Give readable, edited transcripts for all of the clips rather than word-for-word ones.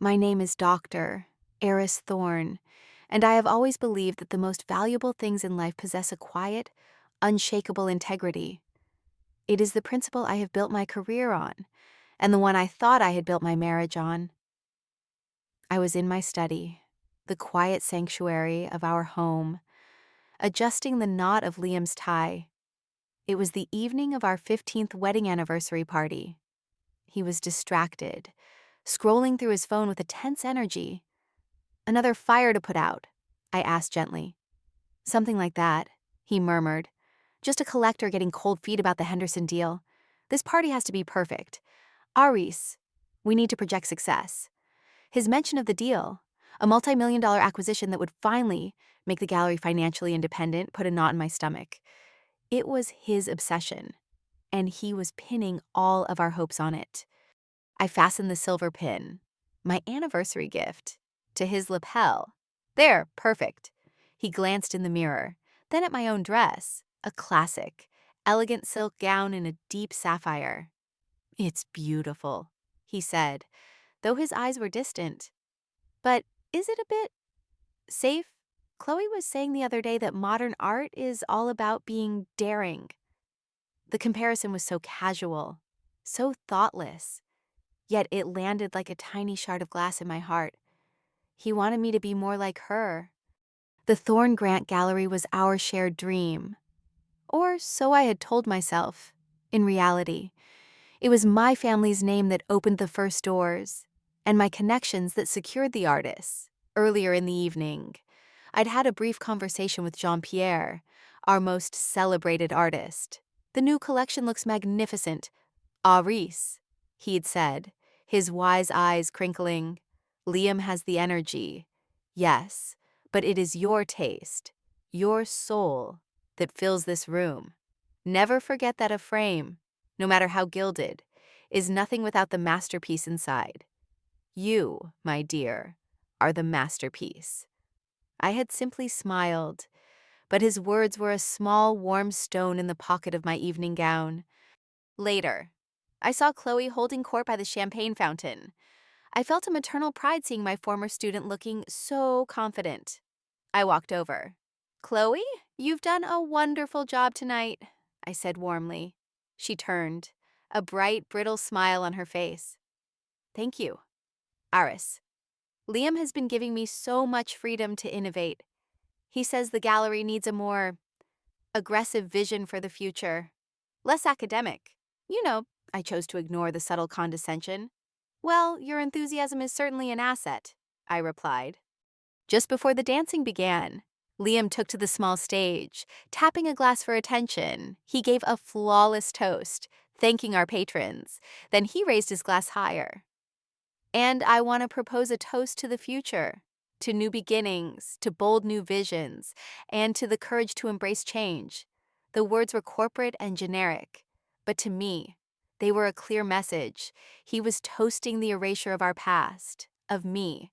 My name is Dr. Eris Thorne, and I have always believed that the most valuable things in life possess a quiet, unshakable integrity. It is the principle I have built my career on, and the one I thought I had built my marriage on. I was in my study, the quiet sanctuary of our home, adjusting the knot of Liam's tie. It was the evening of our 15th wedding anniversary party. He was distracted, scrolling through his phone with a tense energy. "Another fire to put out?" I asked gently. "Something like that," he murmured. "Just a collector getting cold feet about the Henderson deal. This party has to be perfect. Aris, we need to project success." His mention of the deal, a multi-million-dollar acquisition that would finally make the gallery financially independent, put a knot in my stomach. It was his obsession, and he was pinning all of our hopes on it. I fastened the silver pin, my anniversary gift, to his lapel. "There, perfect." He glanced in the mirror, then at my own dress, a classic, elegant silk gown in a deep sapphire. "It's beautiful," he said, though his eyes were distant. "But is it a bit safe? Chloe was saying the other day that modern art is all about being daring." The comparison was so casual, so thoughtless, yet it landed like a tiny shard of glass in my heart. He wanted me to be more like her. The Thorne Grant Gallery was our shared dream. Or so I had told myself. In reality, it was my family's name that opened the first doors, and my connections that secured the artists. Earlier in the evening, I'd had a brief conversation with Jean-Pierre, our most celebrated artist. "The new collection looks magnificent. Aris," he'd said, his wise eyes crinkling. "Liam has the energy. Yes, but it is your taste, your soul, that fills this room. Never forget that a frame, no matter how gilded, is nothing without the masterpiece inside. You, my dear, are the masterpiece." I had simply smiled, but his words were a small, warm stone in the pocket of my evening gown. Later, I saw Chloe holding court by the champagne fountain. I felt a maternal pride seeing my former student looking so confident. I walked over. "Chloe, you've done a wonderful job tonight," I said warmly. She turned, a bright, brittle smile on her face. "Thank you, Aris. Liam has been giving me so much freedom to innovate. He says the gallery needs a more aggressive vision for the future. Less academic. You know," I chose to ignore the subtle condescension. "Well, your enthusiasm is certainly an asset," I replied. Just before the dancing began, Liam took to the small stage, tapping a glass for attention. He gave a flawless toast, thanking our patrons. Then he raised his glass higher. "And I want to propose a toast to the future, to new beginnings, to bold new visions, and to the courage to embrace change." The words were corporate and generic, but to me, they were a clear message. He was toasting the erasure of our past, of me.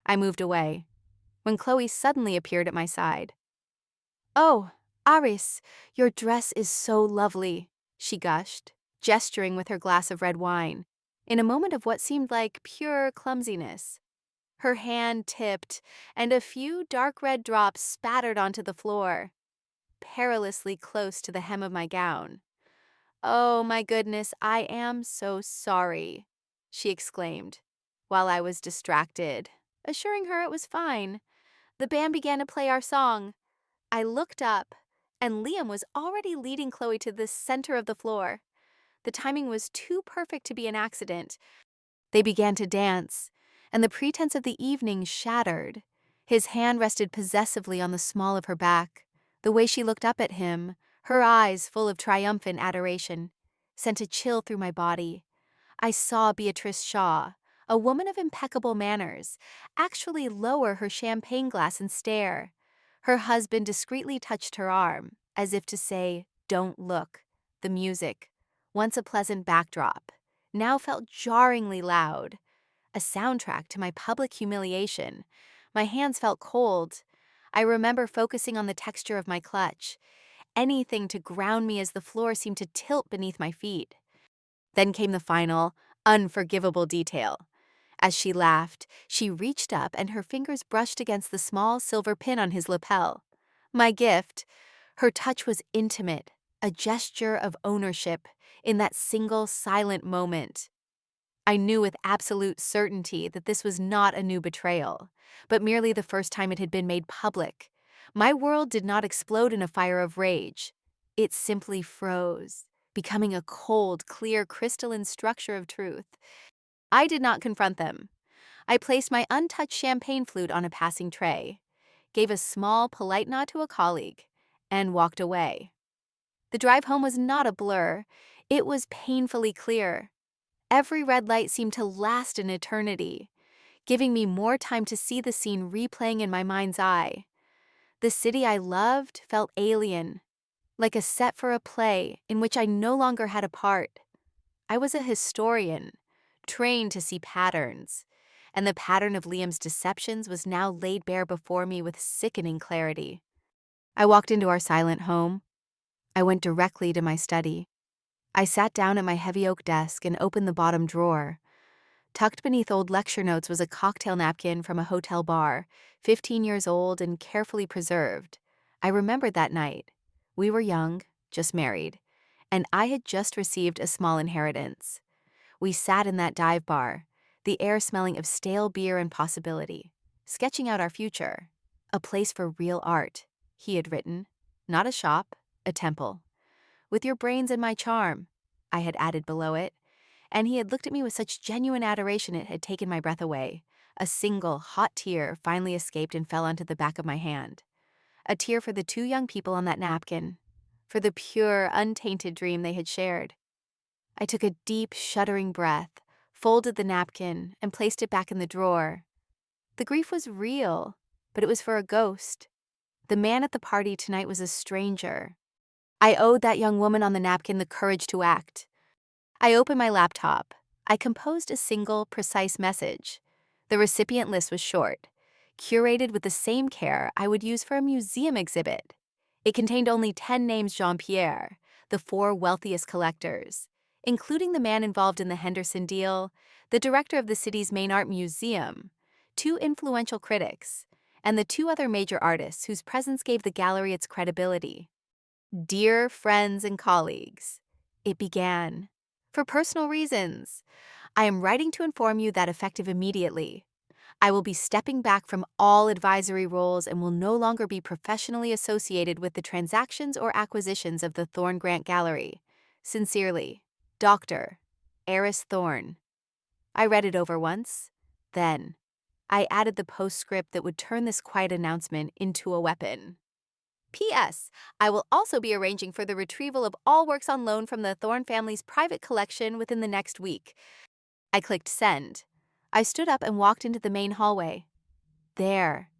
I moved away, when Chloe suddenly appeared at my side. "Oh, Aris, your dress is so lovely," she gushed, gesturing with her glass of red wine, in a moment of what seemed like pure clumsiness. Her hand tipped, and a few dark red drops spattered onto the floor, perilously close to the hem of my gown. "Oh my goodness, I am so sorry," she exclaimed, while I was distracted, assuring her it was fine. The band began to play our song. I looked up, and Liam was already leading Chloe to the center of the floor. The timing was too perfect to be an accident. They began to dance, and the pretense of the evening shattered. His hand rested possessively on the small of her back. The way she looked up at him, her eyes full of triumphant adoration, sent a chill through my body. I saw Beatrice Shaw, a woman of impeccable manners, actually lower her champagne glass and stare. Her husband discreetly touched her arm, as if to say, "Don't look." The music, once a pleasant backdrop, now felt jarringly loud, a soundtrack to my public humiliation. My hands felt cold. I remember focusing on the texture of my clutch, anything to ground me as the floor seemed to tilt beneath my feet. Then came the final, unforgivable detail. As she laughed, she reached up and her fingers brushed against the small silver pin on his lapel. My gift. Her touch was intimate, a gesture of ownership in that single silent moment. I knew with absolute certainty that this was not a new betrayal, but merely the first time it had been made public. My world did not explode in a fire of rage. It simply froze, becoming a cold, clear, crystalline structure of truth. I did not confront them. I placed my untouched champagne flute on a passing tray, gave a small, polite nod to a colleague, and walked away. The drive home was not a blur. It was painfully clear. Every red light seemed to last an eternity, giving me more time to see the scene replaying in my mind's eye. The city I loved felt alien, like a set for a play in which I no longer had a part. I was a historian, trained to see patterns, and the pattern of Liam's deceptions was now laid bare before me with sickening clarity. I walked into our silent home. I went directly to my study. I sat down at my heavy oak desk and opened the bottom drawer. Tucked beneath old lecture notes was a cocktail napkin from a hotel bar, 15 years old and carefully preserved. I remembered that night. We were young, just married, and I had just received a small inheritance. We sat in that dive bar, the air smelling of stale beer and possibility, sketching out our future. A place for real art, he had written. Not a shop, a temple. With your brains and my charm, I had added below it, and he had looked at me with such genuine adoration it had taken my breath away. A single, hot tear finally escaped and fell onto the back of my hand. A tear for the two young people on that napkin, for the pure, untainted dream they had shared. I took a deep, shuddering breath, folded the napkin, and placed it back in the drawer. The grief was real, but it was for a ghost. The man at the party tonight was a stranger. I owed that young woman on the napkin the courage to act. I opened my laptop. I composed a single, precise message. The recipient list was short, curated with the same care I would use for a museum exhibit. It contained only 10 names Jean-Pierre, the 4 wealthiest collectors, including the man involved in the Henderson deal, the director of the city's main art museum, 2 influential critics, and the 2 other major artists whose presence gave the gallery its credibility. Dear friends and colleagues, it began. For personal reasons, I am writing to inform you that effective immediately, I will be stepping back from all advisory roles and will no longer be professionally associated with the transactions or acquisitions of the Thorn Grant Gallery. Sincerely, Dr. Eris Thorn. I read it over once. Then, I added the postscript that would turn this quiet announcement into a weapon. P.S. I will also be arranging for the retrieval of all works on loan from the Thorn family's private collection within the next week. I clicked send. I stood up and walked into the main hallway. There,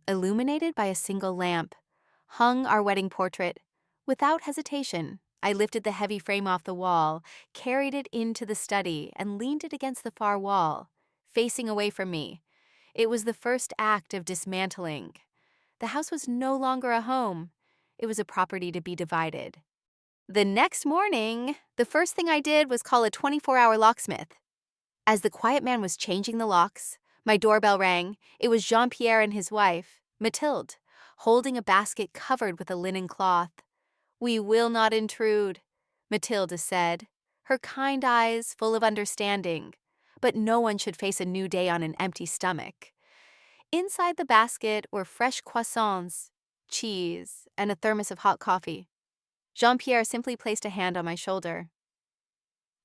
illuminated by a single lamp, hung our wedding portrait. Without hesitation, I lifted the heavy frame off the wall, carried it into the study, and leaned it against the far wall, facing away from me. It was the first act of dismantling. The house was no longer a home. It was a property to be divided. The next morning, the first thing I did was call a 24-hour locksmith. As the quiet man was changing the locks, my doorbell rang. It was Jean-Pierre and his wife, Mathilde, holding a basket covered with a linen cloth. "We will not intrude," Mathilde said, her kind eyes full of understanding. But no one should face a new day on an empty stomach. Inside the basket were fresh croissants, cheese, and a thermos of hot coffee. Jean-Pierre simply placed a hand on my shoulder.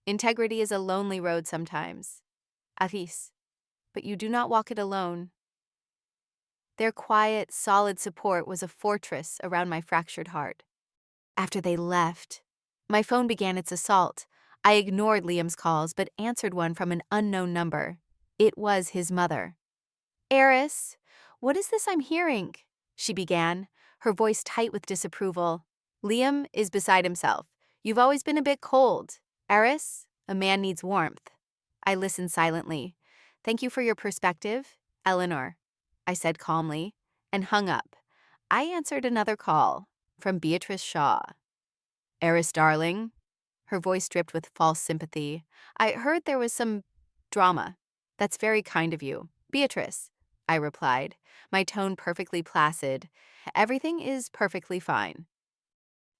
Integrity is a lonely road sometimes, Aris, but you do not walk it alone. Their quiet, solid support was a fortress around my fractured heart. After they left, my phone began its assault. I ignored Liam's calls but answered one from an unknown number. It was his mother. "Eris, what is this I'm hearing?" she began, her voice tight with disapproval. "Liam is beside himself. You've always been a bit cold. Eris, a man needs warmth." I listened silently. "Thank you for your perspective, Eleanor," I said calmly, and hung up. I answered another call from Beatrice Shaw. "Eris, darling." Her voice dripped with false sympathy. "I heard there was some drama. That's very kind of you. Beatrice, I replied, my tone perfectly placid. Everything is perfectly fine.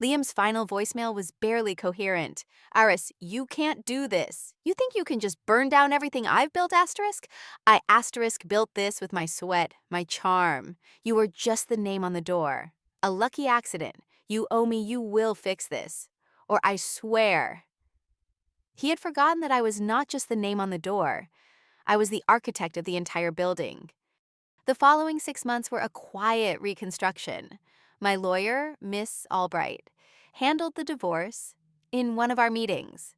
Liam's final voicemail was barely coherent. Iris, you can't do this. You think you can just burn down everything I've built, asterisk? I asterisk built this with my sweat, my charm. You are just the name on the door. A lucky accident. You owe me, you will fix this. Or I swear. He had forgotten that I was not just the name on the door. I was the architect of the entire building. The following 6 months were a quiet reconstruction. My lawyer, Miss Albright, handled the divorce in one of our meetings.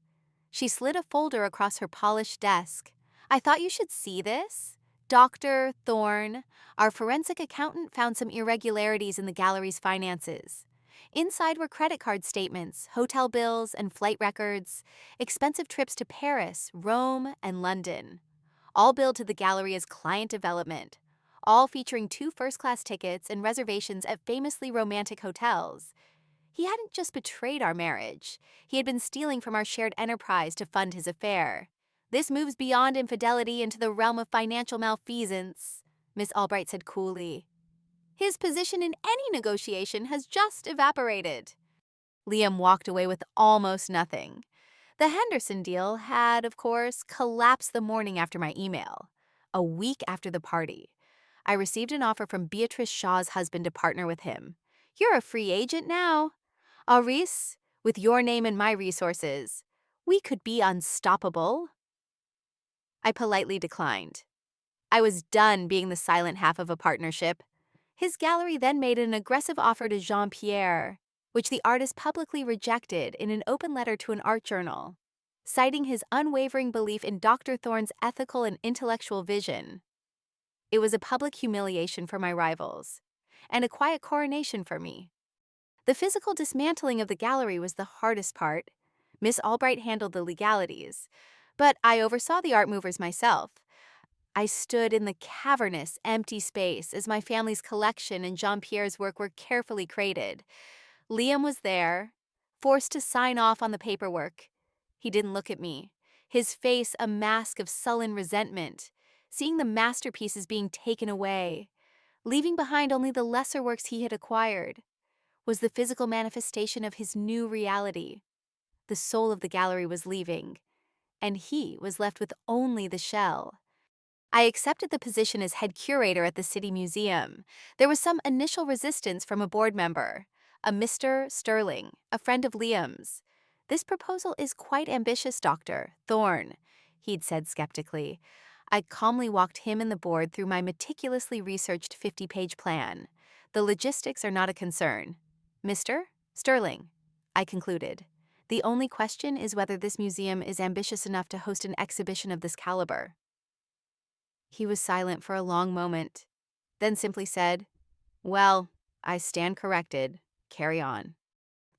She slid a folder across her polished desk. I thought you should see this. Dr. Thorne, our forensic accountant, found some irregularities in the gallery's finances. Inside were credit card statements, hotel bills, and flight records, expensive trips to Paris, Rome, and London, all billed to the gallery as client development, all featuring 2 first-class tickets and reservations at famously romantic hotels. He hadn't just betrayed our marriage. He had been stealing from our shared enterprise to fund his affair. This moves beyond infidelity into the realm of financial malfeasance, Miss Albright said coolly. His position in any negotiation has just evaporated. Liam walked away with almost nothing. The Henderson deal had, of course, collapsed the morning after my email. A week after the party, I received an offer from Beatrice Shaw's husband to partner with him. You're a free agent now. Maurice, with your name and my resources, we could be unstoppable. I politely declined. I was done being the silent half of a partnership. His gallery then made an aggressive offer to Jean-Pierre, which the artist publicly rejected in an open letter to an art journal, citing his unwavering belief in Dr. Thorne's ethical and intellectual vision. It was a public humiliation for my rivals, and a quiet coronation for me. The physical dismantling of the gallery was the hardest part. Miss Albright handled the legalities, but I oversaw the art movers myself. I stood in the cavernous, empty space as my family's collection and Jean-Pierre's work were carefully crated. Liam was there, forced to sign off on the paperwork. He didn't look at me, his face a mask of sullen resentment, seeing the masterpieces being taken away, leaving behind only the lesser works he had acquired, was the physical manifestation of his new reality. The soul of the gallery was leaving, and he was left with only the shell. I accepted the position as head curator at the City Museum. There was some initial resistance from a board member, a Mr. Sterling, a friend of Liam's. This proposal is quite ambitious, Dr. Thorne, he'd said skeptically. I calmly walked him and the board through my meticulously researched 50-page plan. The logistics are not a concern. Mr. Sterling, I concluded. The only question is whether this museum is ambitious enough to host an exhibition of this caliber. He was silent for a long moment, then simply said, Well, I stand corrected. Carry on.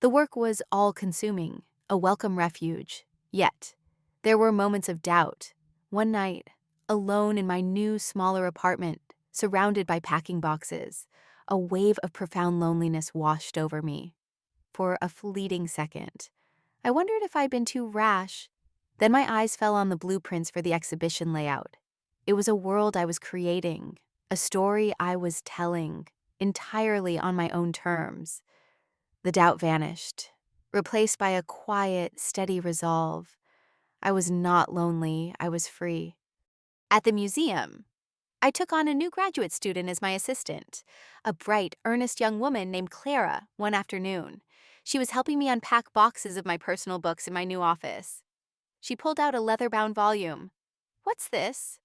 The work was all-consuming, a welcome refuge. Yet, there were moments of doubt. One night, alone in my new, smaller apartment, surrounded by packing boxes, a wave of profound loneliness washed over me. For a fleeting second, I wondered if I'd been too rash. Then my eyes fell on the blueprints for the exhibition layout. It was a world I was creating, a story I was telling, entirely on my own terms. The doubt vanished, replaced by a quiet, steady resolve. I was not lonely, I was free. At the museum, I took on a new graduate student as my assistant, a bright, earnest young woman named Clara, one afternoon. She was helping me unpack boxes of my personal books in my new office. She pulled out a leather-bound volume. What's this?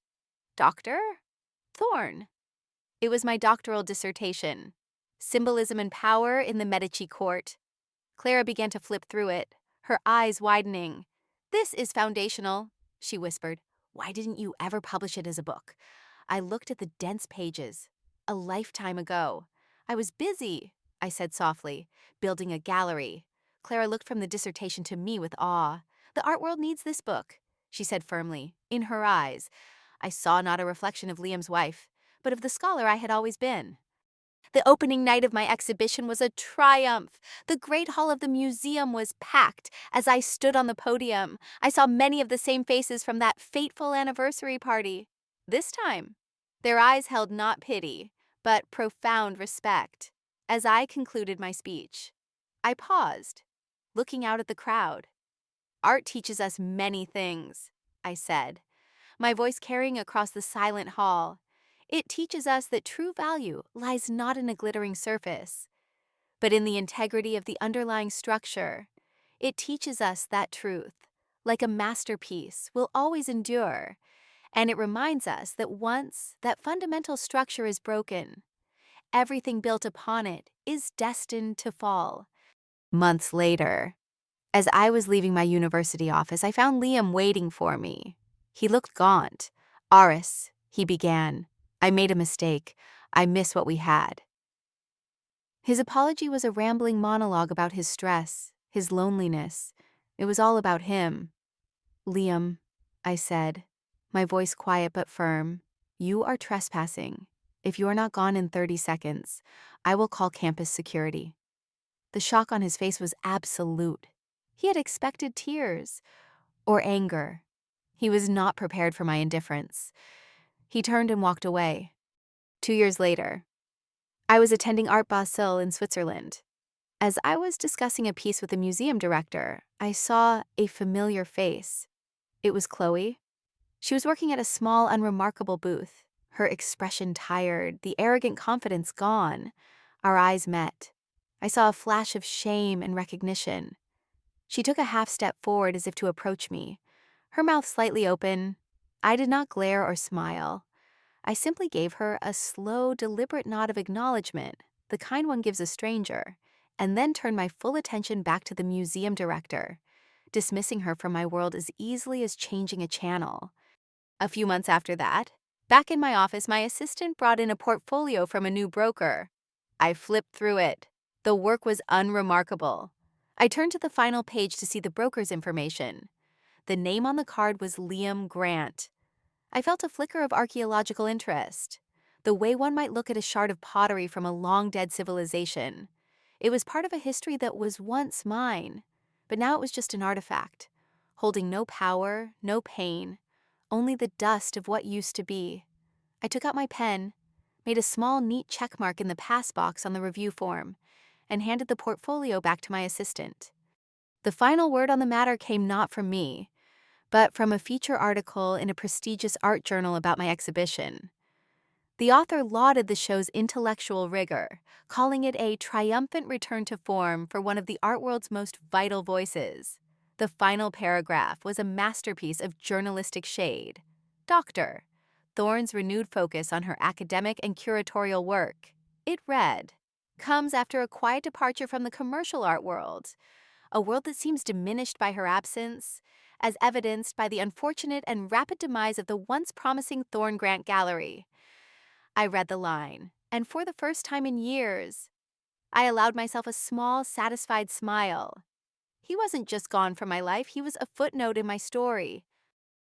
Dr. Thorne. It was my doctoral dissertation, Symbolism and Power in the Medici Court. Clara began to flip through it, her eyes widening. This is foundational, she whispered. Why didn't you ever publish it as a book? I looked at the dense pages. A lifetime ago. I was busy, I said softly, building a gallery. Clara looked from the dissertation to me with awe. The art world needs this book, she said firmly, in her eyes. I saw not a reflection of Liam's wife, but of the scholar I had always been. The opening night of my exhibition was a triumph. The great hall of the museum was packed. As I stood on the podium, I saw many of the same faces from that fateful anniversary party. This time, their eyes held not pity, but profound respect. As I concluded my speech, I paused, looking out at the crowd. Art teaches us many things, I said, my voice carrying across the silent hall. It teaches us that true value lies not in a glittering surface, but in the integrity of the underlying structure. It teaches us that truth, like a masterpiece, will always endure, and it reminds us that once that fundamental structure is broken, everything built upon it is destined to fall. Months later, as I was leaving my university office, I found Liam waiting for me. He looked gaunt. "Aris," he began, "I made a mistake. I miss what we had." His apology was a rambling monologue about his stress, his loneliness. It was all about him. "Liam," I said, my voice quiet but firm, "you are trespassing. If you are not gone in 30 seconds, I will call campus security." The shock on his face was absolute. He had expected tears or anger. He was not prepared for my indifference. He turned and walked away. 2 years later, I was attending Art Basel in Switzerland. As I was discussing a piece with the museum director, I saw a familiar face. It was Chloe. She was working at a small, unremarkable booth, her expression tired, the arrogant confidence gone. Our eyes met. I saw a flash of shame and recognition. She took a half step forward as if to approach me, her mouth slightly open. I did not glare or smile. I simply gave her a slow, deliberate nod of acknowledgement, the kind one gives a stranger, and then turned my full attention back to the museum director, dismissing her from my world as easily as changing a channel. A few months after that, back in my office, my assistant brought in a portfolio from a new broker. I flipped through it. The work was unremarkable. I turned to the final page to see the broker's information. The name on the card was Liam Grant. I felt a flicker of archaeological interest, the way one might look at a shard of pottery from a long-dead civilization. It was part of a history that was once mine, but now it was just an artifact, holding no power, no pain, only the dust of what used to be. I took out my pen, made a small, neat check mark in the pass box on the review form, and handed the portfolio back to my assistant. The final word on the matter came not from me, but from a feature article in a prestigious art journal about my exhibition. The author lauded the show's intellectual rigor, calling it a triumphant return to form for one of the art world's most vital voices. The final paragraph was a masterpiece of journalistic shade. Dr. Thorne's renewed focus on her academic and curatorial work. It read, comes after a quiet departure from the commercial art world, a world that seems diminished by her absence, as evidenced by the unfortunate and rapid demise of the once promising Thorne Grant Gallery. I read the line, and for the first time in years, I allowed myself a small, satisfied smile. He wasn't just gone from my life, he was a footnote in my story,